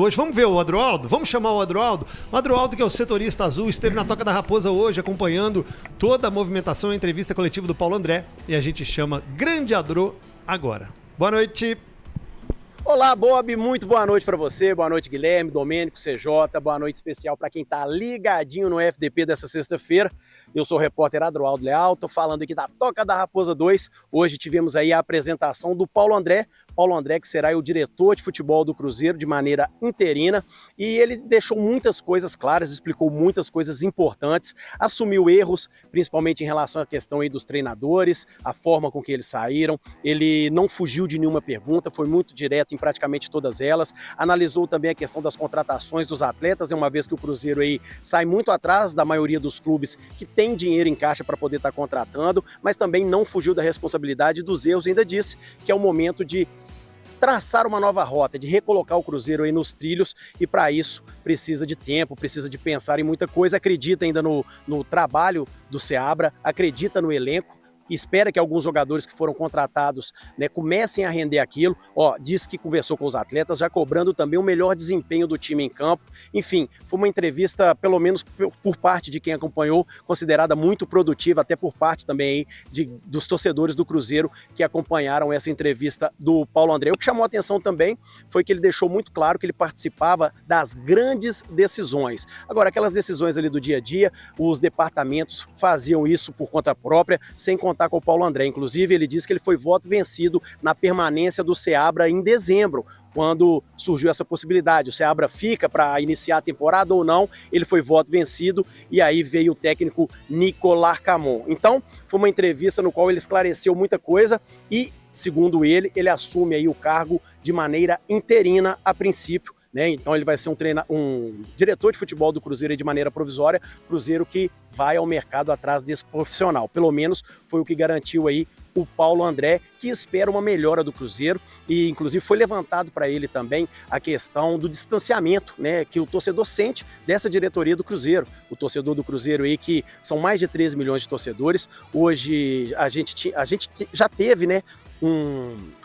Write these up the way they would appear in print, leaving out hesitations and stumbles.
Hoje, vamos ver o Adroaldo? Vamos chamar o Adroaldo? O Adroaldo, que é o setorista azul, esteve na Toca da Raposa hoje, acompanhando toda a movimentação e a entrevista coletiva do Paulo André. E a gente chama Grande Adro agora. Boa noite. Olá, Bob, muito boa noite para você, boa noite, Guilherme, Domênico, CJ, boa noite especial para quem tá ligadinho no FDP dessa sexta-feira. Eu sou o repórter Adroaldo Leal, tô falando aqui da Toca da Raposa 2. Hoje tivemos aí a apresentação do Paulo André, que será o diretor de futebol do Cruzeiro de maneira interina, e ele deixou muitas coisas claras, explicou muitas coisas importantes, assumiu erros, principalmente em relação à questão aí dos treinadores, a forma com que eles saíram. Ele não fugiu de nenhuma pergunta, foi muito direto em praticamente todas elas, analisou também a questão das contratações dos atletas, uma vez que o Cruzeiro aí sai muito atrás da maioria dos clubes que tem dinheiro em caixa para poder estar contratando, mas também não fugiu da responsabilidade dos erros, ainda disse que é o momento de traçar uma nova rota, de recolocar o Cruzeiro aí nos trilhos, e para isso precisa de tempo, precisa de pensar em muita coisa, acredita ainda no trabalho do Seabra, acredita no elenco, espera que alguns jogadores que foram contratados, né, comecem a render aquilo. Disse que conversou com os atletas, já cobrando também o melhor desempenho do time em campo. Enfim, foi uma entrevista, pelo menos por parte de quem acompanhou, considerada muito produtiva, até por parte também aí dos torcedores do Cruzeiro que acompanharam essa entrevista do Paulo André. O que chamou a atenção também foi que ele deixou muito claro que ele participava das grandes decisões. Agora, aquelas decisões ali do dia a dia, os departamentos faziam isso por conta própria, sem contar com o Paulo André. Inclusive, ele disse que ele foi voto vencido na permanência do Seabra em dezembro, quando surgiu essa possibilidade. O Seabra fica para iniciar a temporada ou não, ele foi voto vencido, e aí veio o técnico Nicolas Camon. Então, foi uma entrevista no qual ele esclareceu muita coisa e, segundo ele assume aí o cargo de maneira interina a princípio, né? Então ele vai ser um diretor de futebol do Cruzeiro de maneira provisória, Cruzeiro que vai ao mercado atrás desse profissional. Pelo menos foi o que garantiu aí o Paulo André, que espera uma melhora do Cruzeiro, e inclusive foi levantado para ele também a questão do distanciamento, né, que o torcedor sente dessa diretoria do Cruzeiro. O torcedor do Cruzeiro aí, que são mais de 13 milhões de torcedores, hoje a gente já teve, né,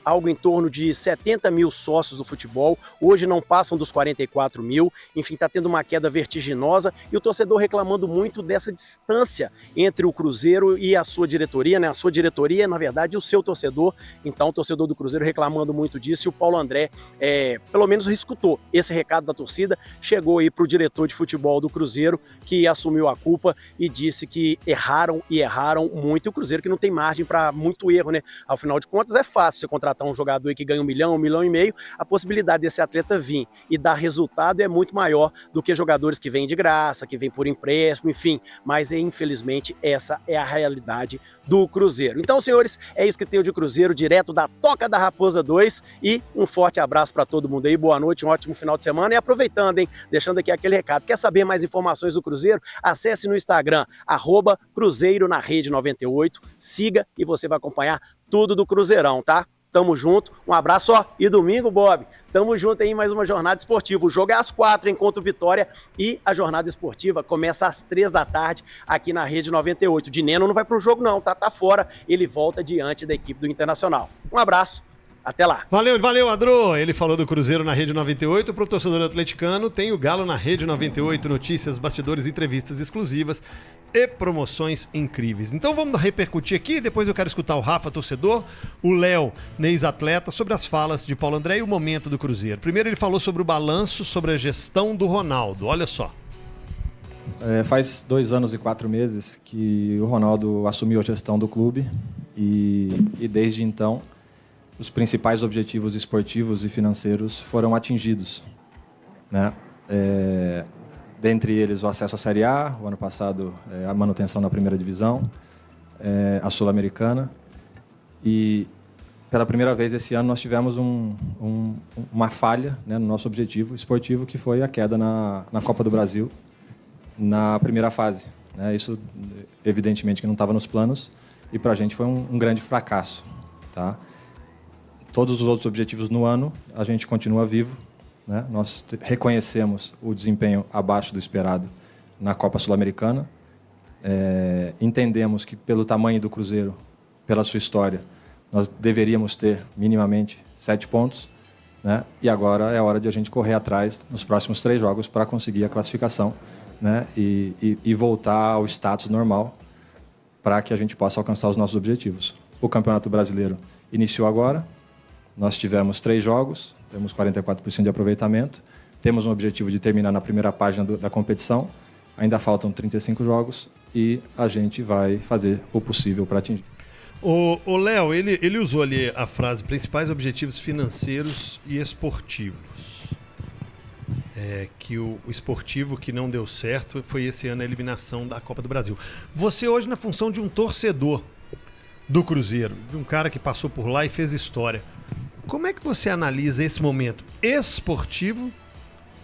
algo em torno de 70 mil sócios do futebol, hoje não passam dos 44 mil, enfim, está tendo uma queda vertiginosa, e o torcedor reclamando muito dessa distância entre o Cruzeiro e a sua diretoria, né? A sua diretoria, na verdade, e o seu torcedor. Então, o torcedor do Cruzeiro reclamando muito disso, e o Paulo André, pelo menos, escutou esse recado da torcida, chegou aí para o diretor de futebol do Cruzeiro, que assumiu a culpa e disse que erraram muito, e o Cruzeiro que não tem margem para muito erro, né? Ao final de contas, é fácil você contratar um jogador aí que ganha 1 milhão, 1,5 milhão, a possibilidade desse atleta vir e dar resultado é muito maior do que jogadores que vêm de graça, que vêm por empréstimo, enfim, mas infelizmente essa é a realidade do Cruzeiro. Então, senhores, é isso que tem de Cruzeiro, direto da Toca da Raposa 2, e um forte abraço para todo mundo aí, boa noite, um ótimo final de semana, e aproveitando, hein, deixando aqui aquele recado, quer saber mais informações do Cruzeiro? Acesse no Instagram, @Cruzeiro na Rede 98, siga e você vai acompanhar tudo do Cruzeirão, tá? Tamo junto, um abraço, e domingo, Bob, tamo junto aí em mais uma jornada esportiva. O jogo é às 4, enquanto Vitória, e a jornada esportiva começa às 3 da tarde aqui na Rede 98. De Neno não vai pro jogo não, tá fora, ele volta diante da equipe do Internacional. Um abraço, até lá. Valeu, Adro. Ele falou do Cruzeiro na Rede 98, pro torcedor atleticano tem o Galo na Rede 98, notícias, bastidores, entrevistas exclusivas e promoções incríveis. Então vamos repercutir aqui, depois eu quero escutar o Rafa, torcedor, o Léo, ex-atleta, sobre as falas de Paulo André e o momento do Cruzeiro. Primeiro ele falou sobre o balanço, sobre a gestão do Ronaldo, olha só. Faz 2 anos e 4 meses que o Ronaldo assumiu a gestão do clube e desde então os principais objetivos esportivos e financeiros foram atingidos, né? Dentre eles o acesso à Série A, o ano passado a manutenção na primeira divisão, a Sul-Americana, e pela primeira vez esse ano nós tivemos uma falha, né, no nosso objetivo esportivo, que foi a queda na Copa do Brasil na primeira fase, né? Isso evidentemente que não estava nos planos e para a gente foi um grande fracasso, tá? Todos os outros objetivos no ano a gente continua vivo, né? Nós reconhecemos o desempenho abaixo do esperado na Copa Sul-Americana. Entendemos que, pelo tamanho do Cruzeiro, pela sua história, nós deveríamos ter minimamente 7 pontos. né? E agora é hora de a gente correr atrás nos próximos 3 jogos para conseguir a classificação, né? E voltar ao status normal para que a gente possa alcançar os nossos objetivos. O Campeonato Brasileiro iniciou agora, nós tivemos 3 jogos, temos 44% de aproveitamento, temos um objetivo de terminar na primeira página da competição, ainda faltam 35 jogos e a gente vai fazer o possível para atingir. O Léo, ele usou ali a frase principais objetivos financeiros e esportivos. Que o esportivo que não deu certo foi esse ano a eliminação da Copa do Brasil. Você hoje na função de um torcedor do Cruzeiro, de um cara que passou por lá e fez história. Como é que você analisa esse momento esportivo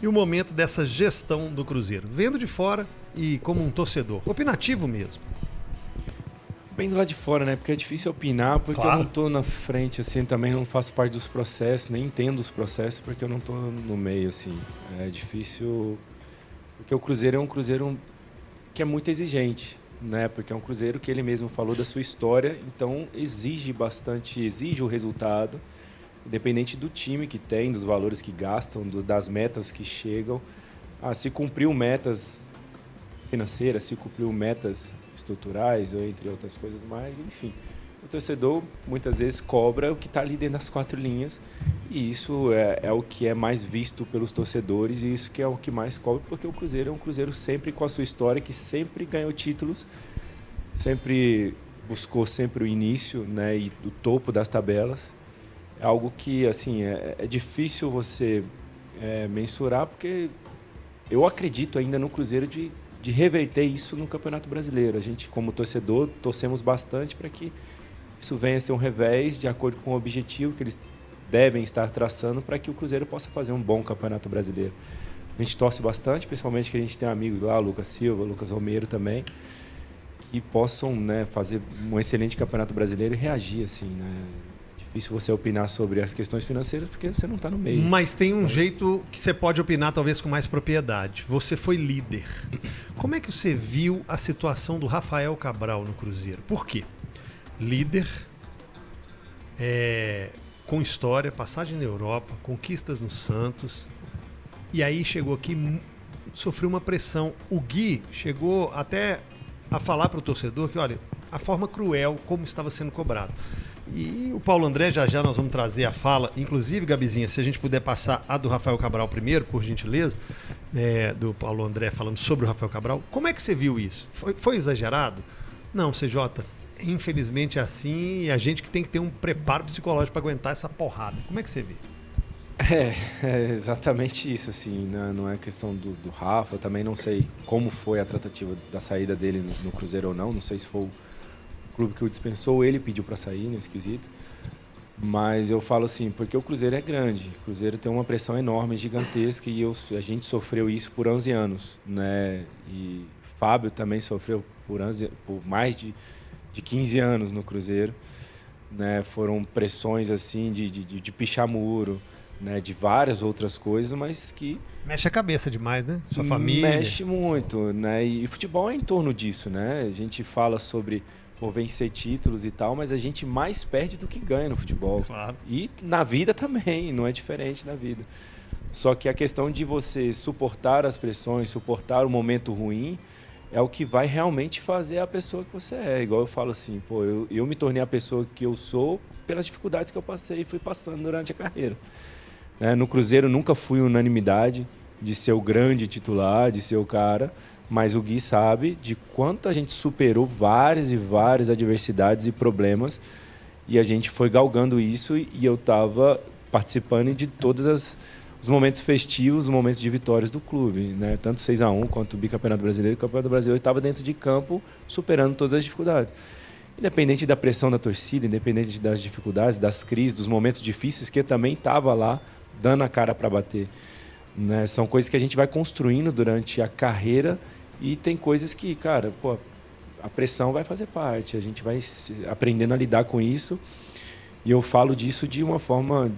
e o momento dessa gestão do Cruzeiro? Vendo de fora e como um torcedor, opinativo mesmo. Bem do lado de fora, né? Porque é difícil opinar, porque Claro. eu não tô na frente, assim, também não faço parte dos processos, nem entendo os processos, porque eu não tô no meio, assim. É difícil, porque o Cruzeiro é um Cruzeiro que é muito exigente, né? Porque é um Cruzeiro que ele mesmo falou da sua história, então exige bastante, exige o resultado, independente do time que tem, dos valores que gastam, das metas que chegam. Se cumpriu metas financeiras, se cumpriu metas estruturais, ou entre outras coisas mais, enfim. O torcedor muitas vezes cobra o que está ali dentro das 4 linhas, e isso é o que é mais visto pelos torcedores, e isso que é o que mais cobra, porque o Cruzeiro é um Cruzeiro sempre com a sua história, que sempre ganhou títulos, sempre buscou sempre o início, né, e o topo das tabelas. É algo que, assim, é difícil você mensurar, porque eu acredito ainda no Cruzeiro de reverter isso no Campeonato Brasileiro. A gente, como torcedor, torcemos bastante para que isso venha a ser um revés de acordo com o objetivo que eles devem estar traçando para que o Cruzeiro possa fazer um bom Campeonato Brasileiro. A gente torce bastante, principalmente que a gente tem amigos lá, o Lucas Silva, o Lucas Romero também, que possam, né, fazer um excelente Campeonato Brasileiro e reagir, assim, né? Difícil você opinar sobre as questões financeiras porque você não está no meio. Mas tem um jeito que você pode opinar talvez com mais propriedade. Você foi líder. Como é que você viu a situação do Rafael Cabral no Cruzeiro? Por quê? Líder, com história, passagem na Europa, conquistas no Santos, e aí chegou aqui, sofreu uma pressão. O Gui chegou até a falar para o torcedor que, olha, a forma cruel como estava sendo cobrado. E o Paulo André, já nós vamos trazer a fala, inclusive, Gabizinha, se a gente puder passar a do Rafael Cabral primeiro, por gentileza, do Paulo André falando sobre o Rafael Cabral. Como é que você viu isso? Foi exagerado? Não, CJ, infelizmente é assim, e a gente que tem que ter um preparo psicológico para aguentar essa porrada. Como é que você vê? É exatamente isso, assim, né? Não é questão do Rafa, eu também não sei como foi a tratativa da saída dele no Cruzeiro ou não sei se foi o clube que o dispensou, ele pediu para sair, né, esquisito. Mas eu falo assim, porque o Cruzeiro é grande, o Cruzeiro tem uma pressão enorme, gigantesca, e a gente sofreu isso por 11 anos, né? E Fábio também sofreu por mais de 15 anos no Cruzeiro, né? Foram pressões assim de pichar muro, né? De várias outras coisas, mas que Mexe a cabeça demais, né? Sua família. mexe muito, né? E futebol é em torno disso, né? A gente fala sobre vencer títulos e tal, mas a gente mais perde do que ganha no futebol. Claro. E na vida também, não é diferente na vida. Só que a questão de você suportar as pressões, suportar o momento ruim, é o que vai realmente fazer a pessoa que você é. Igual eu falo assim, eu me tornei a pessoa que eu sou pelas dificuldades que eu passei e fui passando durante a carreira. No Cruzeiro nunca fui unanimidade de ser o grande titular, de ser o cara, mas o Gui sabe de quanto a gente superou várias e várias adversidades e problemas, e a gente foi galgando isso, e eu estava participando de todos os momentos festivos, os momentos de vitórias do clube, né? Tanto 6-1 quanto o bicampeonato brasileiro. O campeonato brasileiro estava dentro de campo, superando todas as dificuldades. Independente da pressão da torcida, independente das dificuldades, das crises, dos momentos difíceis, que eu também estava lá, dando a cara para bater, né? São coisas que a gente vai construindo durante a carreira, e tem coisas que, cara, a pressão vai fazer parte, a gente vai aprendendo a lidar com isso, e eu falo disso de uma forma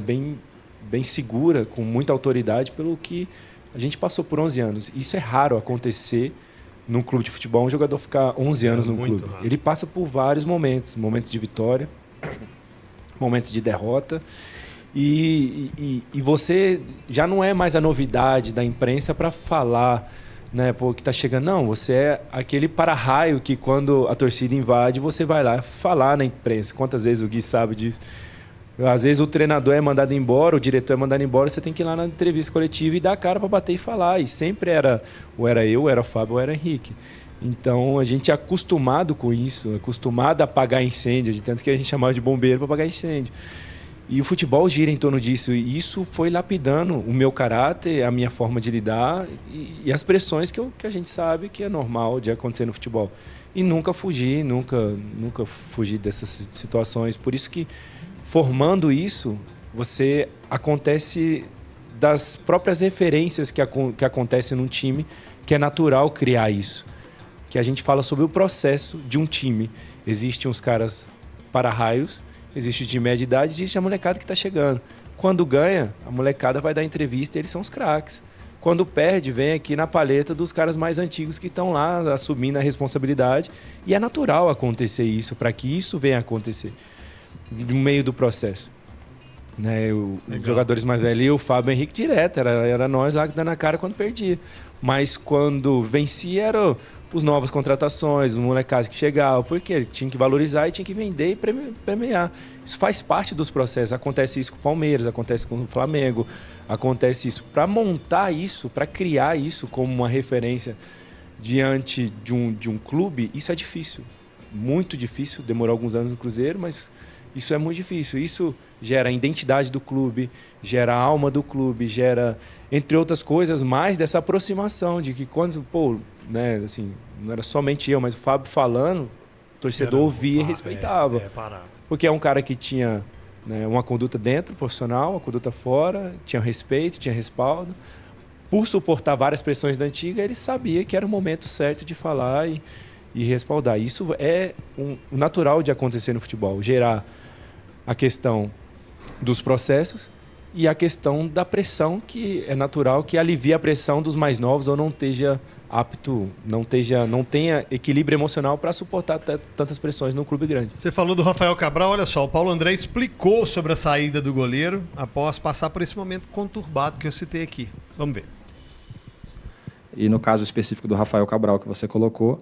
bem segura, com muita autoridade, pelo que a gente passou por 11 anos. Isso é raro acontecer num clube de futebol, um jogador ficar 11 anos no clube. Raro. Ele passa por vários momentos de vitória, momentos de derrota, E você já não é mais a novidade da imprensa para falar, né, pô, que tá chegando. Não, você é aquele para-raio que quando a torcida invade, você vai lá falar na imprensa. Quantas vezes o Gui sabe disso? Às vezes o treinador é mandado embora, o diretor é mandado embora, você tem que ir lá na entrevista coletiva e dar a cara para bater e falar. E sempre ou era eu, ou era o Fábio, ou era o Henrique. Então a gente é acostumado com isso, acostumado a apagar incêndio, de tanto que a gente chamava de bombeiro para apagar incêndio. E o futebol gira em torno disso. E isso foi lapidando o meu caráter, a minha forma de lidar e as pressões que a gente sabe que é normal de acontecer no futebol. E nunca fugi dessas situações. Por isso que, formando isso, você acontece das próprias referências que acontecem num time, que é natural criar isso. Que a gente fala sobre o processo de um time. Existem os caras para-raios, existe o de média idade, existe a molecada que está chegando. Quando ganha, a molecada vai dar entrevista e eles são os craques. Quando perde, vem aqui na paleta dos caras mais antigos que estão lá assumindo a responsabilidade. E é natural acontecer isso, para que isso venha a acontecer no meio do processo. Né? Os jogadores mais velhos, eu, o Fábio, o Henrique, direto. Era nós lá que dando a cara quando perdia. Mas quando vencia, eram os novas contratações, os molecados que chegavam, porque ele tinha que valorizar e tinha que vender e premiar. Isso faz parte dos processos. Acontece isso com o Palmeiras, acontece com o Flamengo, acontece isso. Para montar isso, para criar isso como uma referência diante de um clube, isso é difícil. Muito difícil, demorou alguns anos no Cruzeiro, mas isso é muito difícil. Isso gera a identidade do clube, gera a alma do clube, gera, entre outras coisas, mais dessa aproximação de que quando, né, assim, não era somente eu, mas o Fábio falando, o torcedor ouvia e respeitava. Porque é um cara que tinha, né, uma conduta dentro, profissional, uma conduta fora, tinha respeito, tinha respaldo. Por suportar várias pressões da antiga, ele sabia que era o momento certo de falar e respaldar. Isso é o natural de acontecer no futebol, gerar a questão dos processos e a questão da pressão, que é natural, que alivia a pressão dos mais novos ou não esteja apto, não tenha equilíbrio emocional para suportar tantas pressões num clube grande. Você falou do Rafael Cabral, olha só, o Paulo André explicou sobre a saída do goleiro após passar por esse momento conturbado que eu citei aqui. Vamos ver. E no caso específico do Rafael Cabral que você colocou,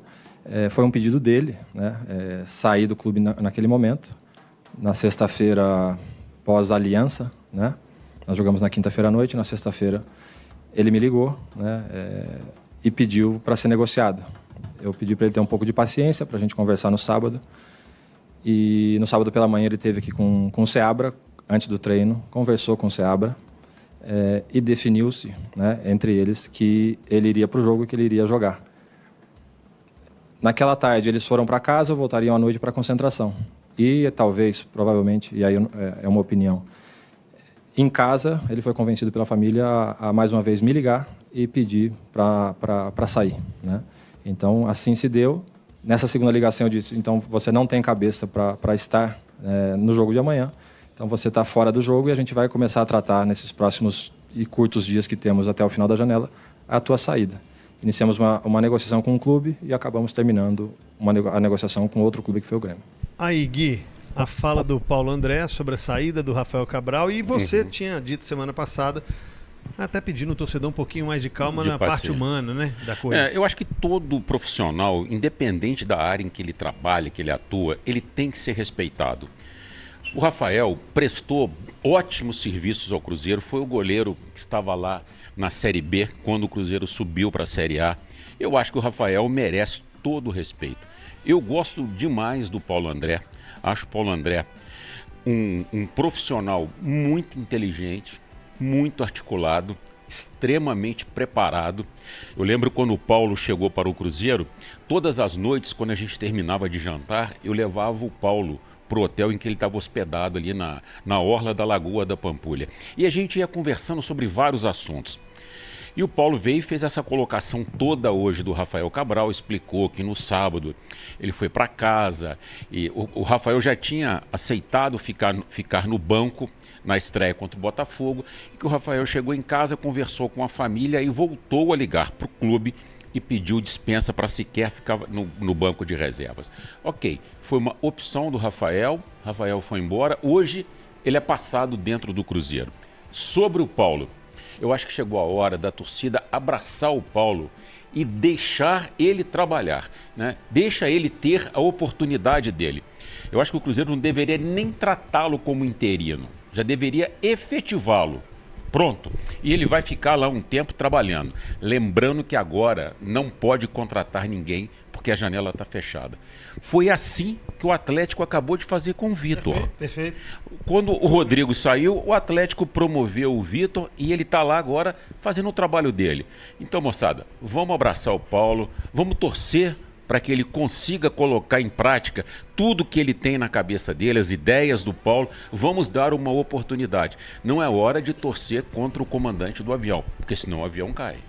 foi um pedido dele, né, sair do clube naquele momento. Na sexta-feira, pós-aliança, né, nós jogamos na quinta-feira à noite, na sexta-feira ele me ligou, né, e pediu para ser negociado. Eu pedi para ele ter um pouco de paciência para a gente conversar no sábado. E no sábado pela manhã ele esteve aqui com o Seabra, antes do treino, conversou com o Seabra e definiu-se, né, entre eles que ele iria para o jogo e que ele iria jogar. Naquela tarde eles foram para casa, voltariam à noite para a concentração. E talvez, provavelmente, e aí é uma opinião, em casa ele foi convencido pela família a mais uma vez me ligar e pedir para sair, né? Então, assim se deu. Nessa segunda ligação eu disse, então você não tem cabeça para estar no jogo de amanhã, então você está fora do jogo e a gente vai começar a tratar nesses próximos e curtos dias que temos até o final da janela a tua saída. Iniciamos uma negociação com um clube e acabamos terminando a negociação com outro clube que foi o Grêmio. Aí, Gui, a fala do Paulo André sobre a saída do Rafael Cabral, e você tinha dito semana passada, até pedindo ao torcedor um pouquinho mais de calma na parte humana, né, da coisa. Eu acho que todo profissional, independente da área em que ele trabalha, que ele atua, ele tem que ser respeitado. O Rafael prestou ótimos serviços ao Cruzeiro, foi o goleiro que estava lá na Série B, quando o Cruzeiro subiu para a Série A. Eu acho que o Rafael merece todo o respeito. Eu gosto demais do Paulo André, acho o Paulo André um profissional muito inteligente, muito articulado, extremamente preparado. Eu lembro quando o Paulo chegou para o Cruzeiro, todas as noites, quando a gente terminava de jantar, eu levava o Paulo para o hotel em que ele estava hospedado ali na orla da Lagoa da Pampulha. E a gente ia conversando sobre vários assuntos. E o Paulo veio e fez essa colocação toda hoje do Rafael Cabral, explicou que no sábado ele foi para casa e o Rafael já tinha aceitado ficar no banco na estreia contra o Botafogo, e que o Rafael chegou em casa, conversou com a família e voltou a ligar para o clube e pediu dispensa para sequer ficar no banco de reservas. Ok, foi uma opção do Rafael foi embora. Hoje ele é passado dentro do Cruzeiro. Sobre o Paulo, eu acho que chegou a hora da torcida abraçar o Paulo e deixar ele trabalhar, né? Deixa ele ter a oportunidade dele. Eu acho que o Cruzeiro não deveria nem tratá-lo como interino, já deveria efetivá-lo. Pronto. E ele vai ficar lá um tempo trabalhando. Lembrando que agora não pode contratar ninguém porque a janela está fechada. Foi assim que o Atlético acabou de fazer com o Vitor. Perfeito. Quando o Rodrigo saiu, o Atlético promoveu o Vitor e ele está lá agora fazendo o trabalho dele. Então, moçada, vamos abraçar o Paulo, vamos torcer para que ele consiga colocar em prática tudo que ele tem na cabeça dele, as ideias do Paulo. Vamos dar uma oportunidade. Não é hora de torcer contra o comandante do avião, porque senão o avião cai.